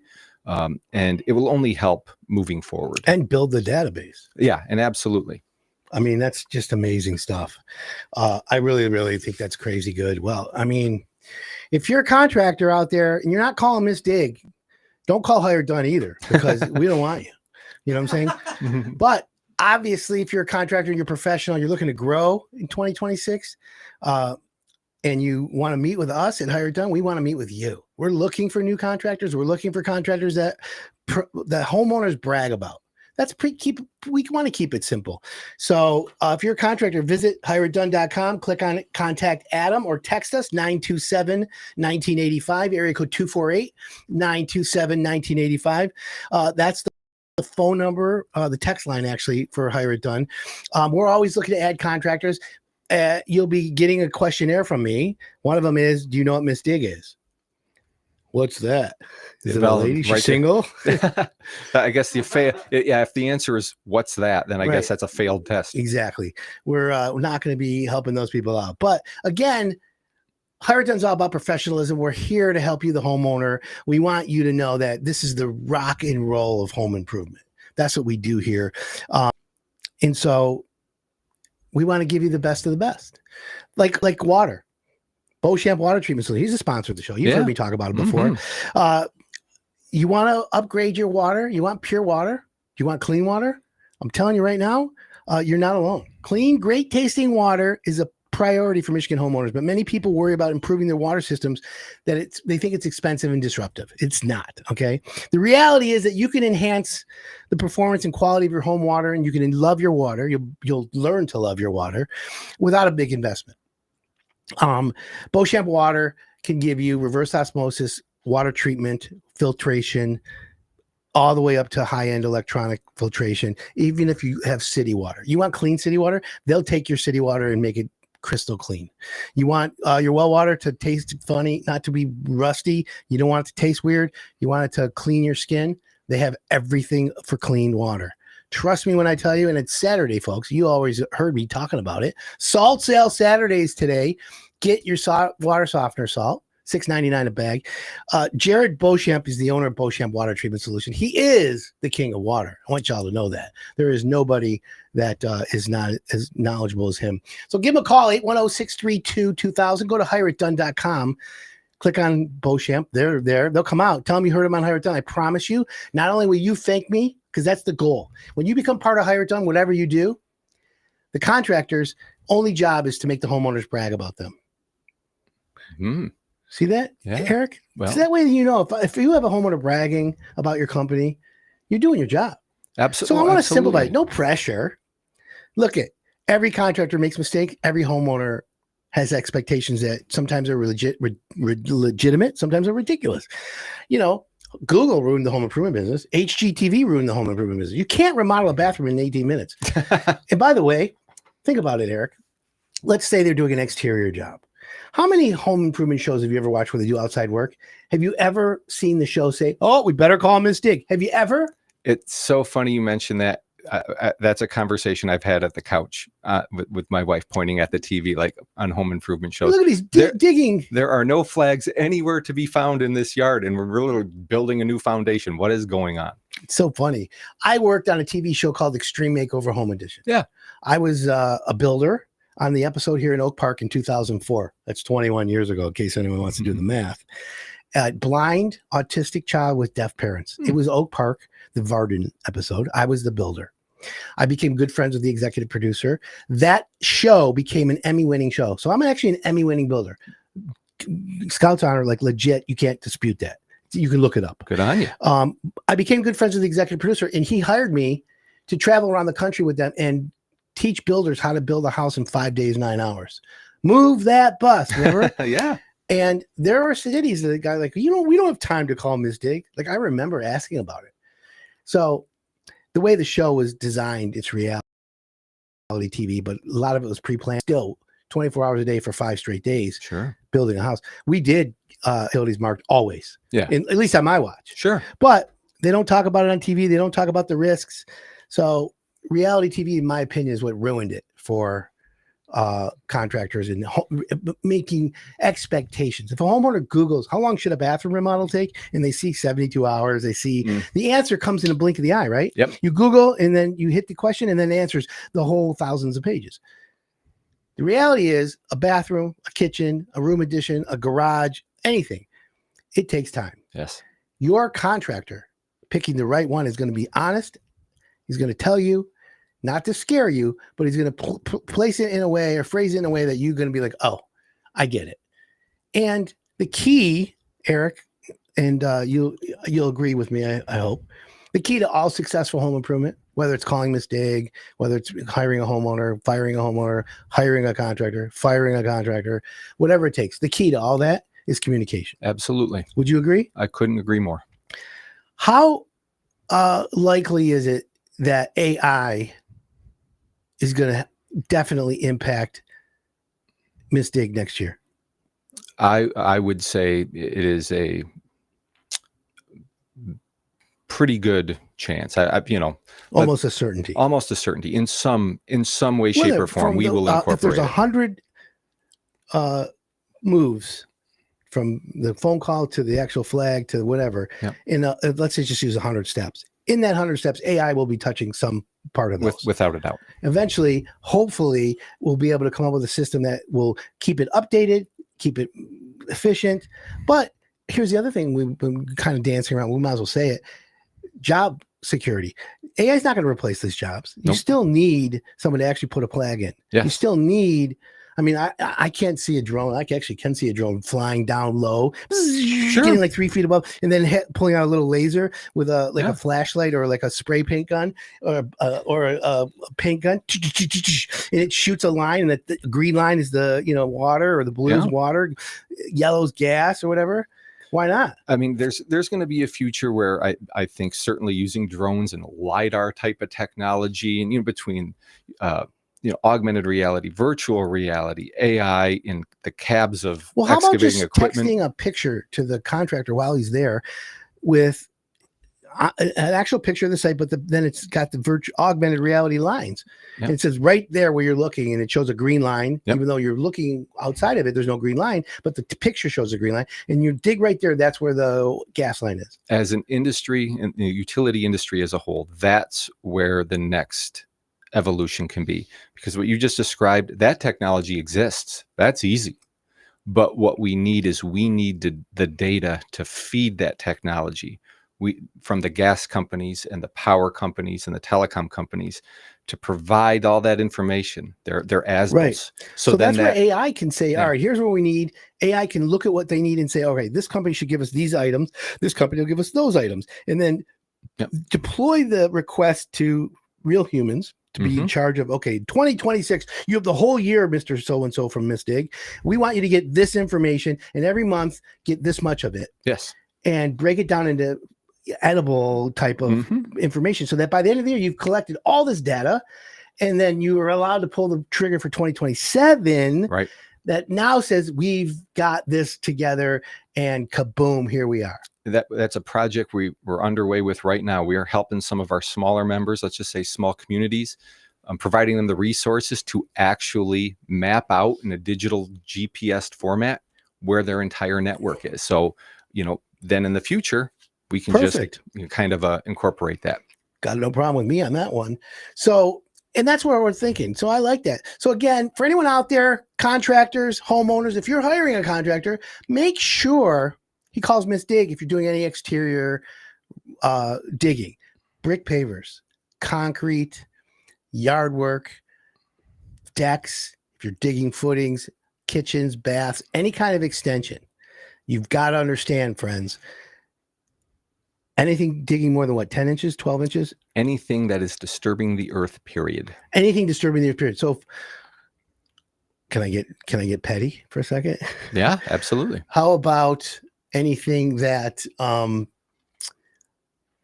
And it will only help moving forward and build the database. Yeah, and absolutely. That's just amazing stuff. I really, really think that's crazy good. Well, if you're a contractor out there and you're not calling Miss Dig, don't call Hire It Done either, because we don't want you. You know what I'm saying? But obviously, if you're a contractor, you're professional, you're looking to grow in 2026, and you want to meet with us at Hire It Done, we want to meet with you. We're looking for new contractors. We're looking for contractors that homeowners brag about. We want to keep it simple. So if you're a contractor, visit hireitdone.com, click on contact Adam, or text us 927-1985, area code 248-927-1985. That's the phone number, the text line actually for Hire It Done. We're always looking to add contractors. You'll be getting a questionnaire from me. One of them is, do you know what Miss Dig is? What's that? Is it a Well, lady? She's right there. single? I guess the yeah, if the answer is what's that, then I Right. guess that's a failed test. Exactly. We're not going to be helping those people out. But again, Hire It Done's all about professionalism. We're here to help you, the homeowner. We want you to know that this is the rock and roll of home improvement. That's what we do here. And so we want to give you the best of the best. Like water. Beauchamp Water Treatment Solution. He's a sponsor of the show. You've heard me talk about it before. You want to upgrade your water? You want pure water? You want clean water? I'm telling you right now, you're not alone. Clean, great tasting water is a priority for Michigan homeowners, but many people worry about improving their water systems that they think it's expensive and disruptive. It's not, okay? The reality is that you can enhance the performance and quality of your home water, and you can love your water. You'll learn to love your water without a big investment. Beauchamp Water can give you reverse osmosis, water treatment, filtration, all the way up to high-end electronic filtration, even if you have city water. You want clean city water? They'll take your city water and make it crystal clean. You want your well water to taste funny, not to be rusty. You don't want it to taste weird. You want it to clean your skin. They have everything for clean water. Trust me when I tell you, and it's Saturday, folks. You always heard me talking about it. Salt sale Saturdays today. Get your water softener salt, $6.99 a bag. Jared Beauchamp is the owner of Beauchamp Water Treatment Solution. He is the king of water. I want y'all to know that. There is nobody that is not as knowledgeable as him. So give him a call, 810-632-2000. Go to hireitdone.com. Click on Beauchamp. They're there. They'll come out. Tell them you heard them on Hire It Done. I promise you, not only will you thank me, because that's the goal. When you become part of Hire It Done, whatever you do, the contractor's only job is to make the homeowners brag about them. See that, Eric? Well, so that way, you know, if you have a homeowner bragging about your company, you're doing your job. Absolutely. So I want to simplify it. No pressure. Look, every contractor makes mistakes. Every homeowner has expectations that sometimes are legitimate, sometimes are ridiculous. You know, Google ruined the home improvement business. HGTV ruined the home improvement business. You can't remodel a bathroom in 18 minutes. And by the way, think about it, Eric. Let's say they're doing an exterior job. How many home improvement shows have you ever watched where they do outside work? Have you ever seen the show say, oh, we better call Miss Dig? Have you ever? It's so funny you mentioned that. That's a conversation I've had at the couch with my wife, pointing at the TV, like on home improvement shows. Look at these digging. There are no flags anywhere to be found in this yard, and we're really building a new foundation. What is going on? It's so funny. I worked on a TV show called Extreme Makeover Home Edition. Yeah. I was a builder on the episode here in Oak Park in 2004. That's 21 years ago, in case anyone wants to do the math. Blind, autistic child with deaf parents. It was Oak Park, the Varden episode. I was the builder. I became good friends with the executive producer. That show became an Emmy-winning show. So I'm actually an Emmy-winning builder. Scouts Honor, like legit, you can't dispute that. You can look it up. Good on you. I became good friends with the executive producer, and he hired me to travel around the country with them and teach builders how to build a house in 5 days, 9 hours. Move that bus, remember? Yeah. And there are cities that the guy like, we don't have time to call Ms. Dig. Like, I remember asking about it. So the way the show was designed, it's reality TV, but a lot of it was pre-planned. Still 24 hours a day for 5 straight days. Sure. Building a house. We did utilities marked always. Yeah. At least on my watch. Sure. But they don't talk about it on TV. They don't talk about the risks. So reality TV, in my opinion, is what ruined it for contractors and making expectations. If a homeowner Googles, how long should a bathroom remodel take? And they see 72 hours, they see the answer comes in a blink of the eye, right? Yep. You Google and then you hit the question and then it answers the whole thousands of pages. The reality is a bathroom, a kitchen, a room addition, a garage, anything, it takes time. Yes. Your contractor picking the right one is going to be honest. He's going to tell you, not to scare you, but he's going to place it in a way or phrase it in a way that you're going to be like, oh, I get it. And the key, Eric, and you'll agree with me, I hope, the key to all successful home improvement, whether it's calling Miss Dig, whether it's hiring a homeowner, firing a homeowner, hiring a contractor, firing a contractor, whatever it takes, the key to all that is communication. Absolutely. Would you agree? I couldn't agree more. How likely is it that AI is going to definitely impact Miss Dig next year? I would say it is a pretty good chance. But Almost a certainty. almost a certainty in some way, shape, Whether or form. from We will if there's incorporate it. 100 moves from the phone call to the actual flag to whatever, Yep. let's say just use 100 steps. In that 100 steps, AI will be touching some part of those. Without a doubt. Eventually, hopefully, we'll be able to come up with a system that will keep it updated, keep it efficient. But here's the other thing we've been kind of dancing around. We might as well say it. Job security. AI is not going to replace these jobs. You Nope. still need someone to actually put a flag in. Yes. You still need, I can't see a drone. I actually can see a drone flying down low, getting like 3 feet above, and then pulling out a little laser with a flashlight or like a spray paint gun or a paint gun, and it shoots a line, and the green line is the water, or the blue is water, yellow's gas or whatever. Why not? I mean, there's going to be a future where I think certainly using drones and LiDAR type of technology, and between augmented reality, virtual reality, AI in the cabs of how about excavating just equipment. texting a picture to the contractor while he's there with an actual picture of the site, but then it's got the augmented reality lines. Yep. And it says right there where you're looking, and it shows a green line, Yep. even though you're looking outside of it, there's no green line, but the picture shows a green line, and you dig right there. That's where the gas line is. As an industry and the utility industry as a whole, that's where the next evolution can be, because what you just described, that technology exists. That's easy. But what we need the data to feed that technology. From the gas companies and the power companies and the telecom companies to provide all that information. They're as right. So then that's where AI can say, all right, here's what we need. AI can look at what they need and say, okay, this company should give us these items. This company will give us those items. And then deploy the request to real humans to be in charge of, okay, 2026, you have the whole year, Mr. So-and-so from Miss Dig. We want you to get this information, and every month get this much of it. Yes. And break it down into edible type of information, so that by the end of the year, you've collected all this data, and then you are allowed to pull the trigger for 2027. Right. That now says we've got this together, and kaboom, here we are. That's a project we're underway with right now. We are helping some of our smaller members, let's just say small communities, providing them the resources to actually map out in a digital GPS format where their entire network is. So, then in the future, we can just kind of incorporate that. Got no problem with me on that one. So, and that's where we're thinking. So I like that. So again, for anyone out there, contractors, homeowners, if you're hiring a contractor, make sure he calls Miss Dig if you're doing any exterior digging, brick pavers, concrete, yard work, decks, if you're digging footings, kitchens, baths, any kind of extension. You've got to understand, friends, anything digging more than 10 inches, 12 inches? Anything that is disturbing the earth, period. Anything disturbing the earth, period. So can I get petty for a second? Yeah, absolutely. How about anything that I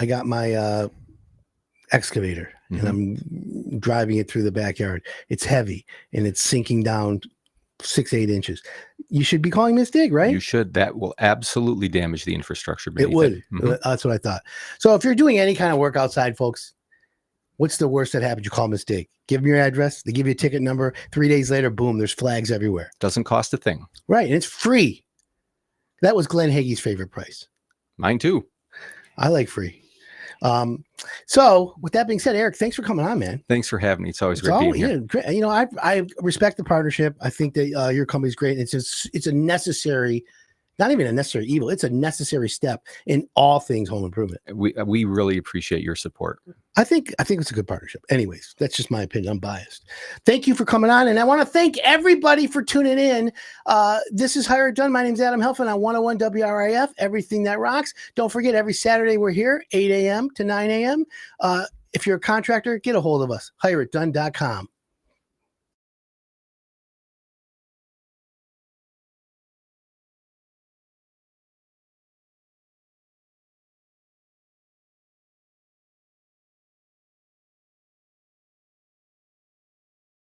got my excavator and I'm driving it through the backyard. It's heavy and it's sinking down 6-8 inches. You should be calling Miss Dig, right? You should. That will absolutely damage the infrastructure. It would. That's what I thought. So if you're doing any kind of work outside, folks, what's the worst that happens? You call Miss Dig. Give them your address. They give you a ticket number. 3 days later, boom, there's flags everywhere. Doesn't cost a thing. Right. And it's free. That was Glenn Hagee's favorite price. Mine too. I like free. So with that being said, Eric, thanks for coming on, man. Thanks for having me. It's always great being here. Yeah, great. I respect the partnership. I think that your company's great. It's a necessary, not even a necessary evil. It's a necessary step in all things home improvement. We really appreciate your support. I think it's a good partnership. Anyways, that's just my opinion. I'm biased. Thank you for coming on. And I want to thank everybody for tuning in. This is Hire It Done. My name's Adam Helfand on 101 WRIF, Everything That Rocks. Don't forget, every Saturday we're here, 8 a.m. to 9 a.m. If you're a contractor, get a hold of us, hireitdone.com.